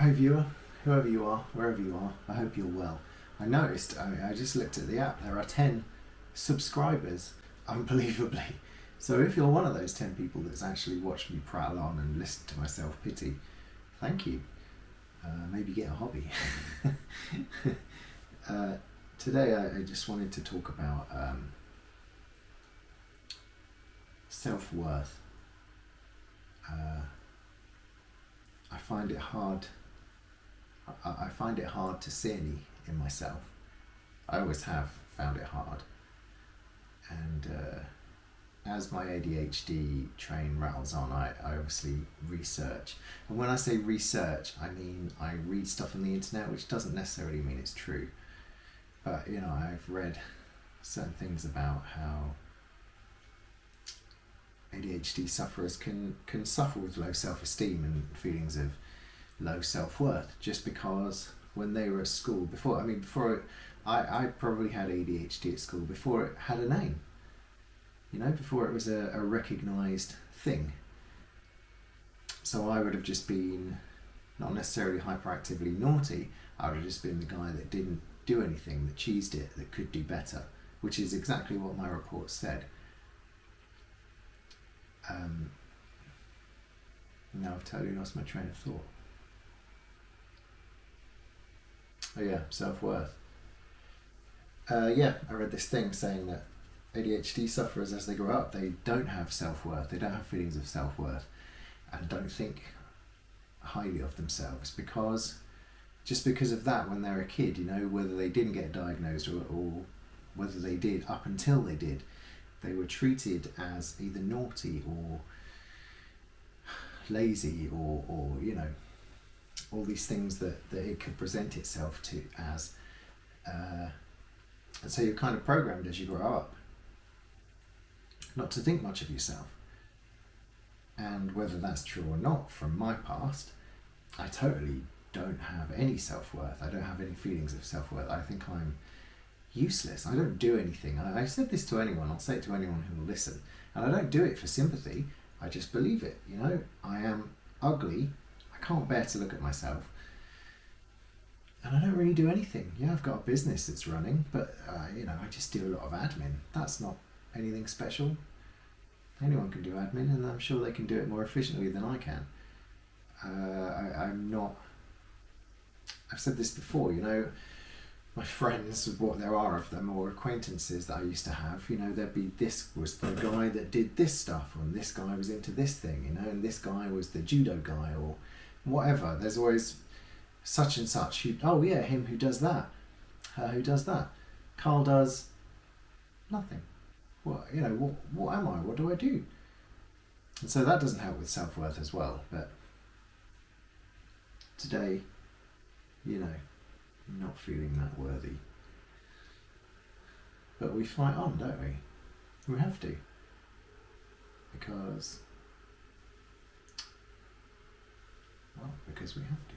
Hi viewer, whoever you are, wherever you are, I hope you're well. I noticed, I just looked at the app, there are 10 subscribers, unbelievably. So if you're one of those 10 people that's actually watched me prattle on and listened to my self-pity, thank you. Maybe get a hobby. Today I just wanted to talk about self-worth. I find it hard to see any in myself. I always have found it hard. And as my ADHD train rattles on, I obviously research. And when I say research, I mean I read stuff on the internet, which doesn't necessarily mean it's true. But, you know, I've read certain things about how ADHD sufferers can suffer with low self-esteem and feelings of low self-worth just because when they were at school, before I probably had ADHD at school before it had a name, you know, before it was a recognised thing. So I would have just been not necessarily hyperactively naughty, I would have just been the guy that didn't do anything, that cheesed it, that could do better, which is exactly what my report said. Now I've totally lost my train of thought. Oh yeah, self-worth. I read this thing saying that ADHD sufferers, as they grow up, they don't have self-worth, they don't have feelings of self-worth, and don't think highly of themselves because of that, when they're a kid, you know, whether they didn't get diagnosed or whether they did, up until they did, they were treated as either naughty or lazy or you know, all these things that it could present itself to as. And so you're kind of programmed as you grow up not to think much of yourself. And whether that's true or not, from my past, I totally don't have any self-worth. I don't have any feelings of self-worth. I think I'm useless. I don't do anything. I've said this to anyone, I'll say it to anyone who will listen, and I don't do it for sympathy, I just believe it, you know. I am ugly, I can't bear to look at myself, and I don't really do anything. Yeah, I've got a business that's running, but you know, I just do a lot of admin. That's not anything special. Anyone can do admin, and I'm sure they can do it more efficiently than I can. I'm not, I've said this before, you know, my friends, what there are of them, or acquaintances that I used to have, you know, there'd be, this was the guy that did this stuff, and this guy was into this thing, you know, and this guy was the judo guy, or whatever. There's always such and such who, oh yeah, him who does that, her who does that. Carl does nothing. What, you know, what am I? What do I do? And so that doesn't help with self-worth as well. But today, you know, I'm not feeling that worthy. But we fight on, don't we? We have to. Because we have to.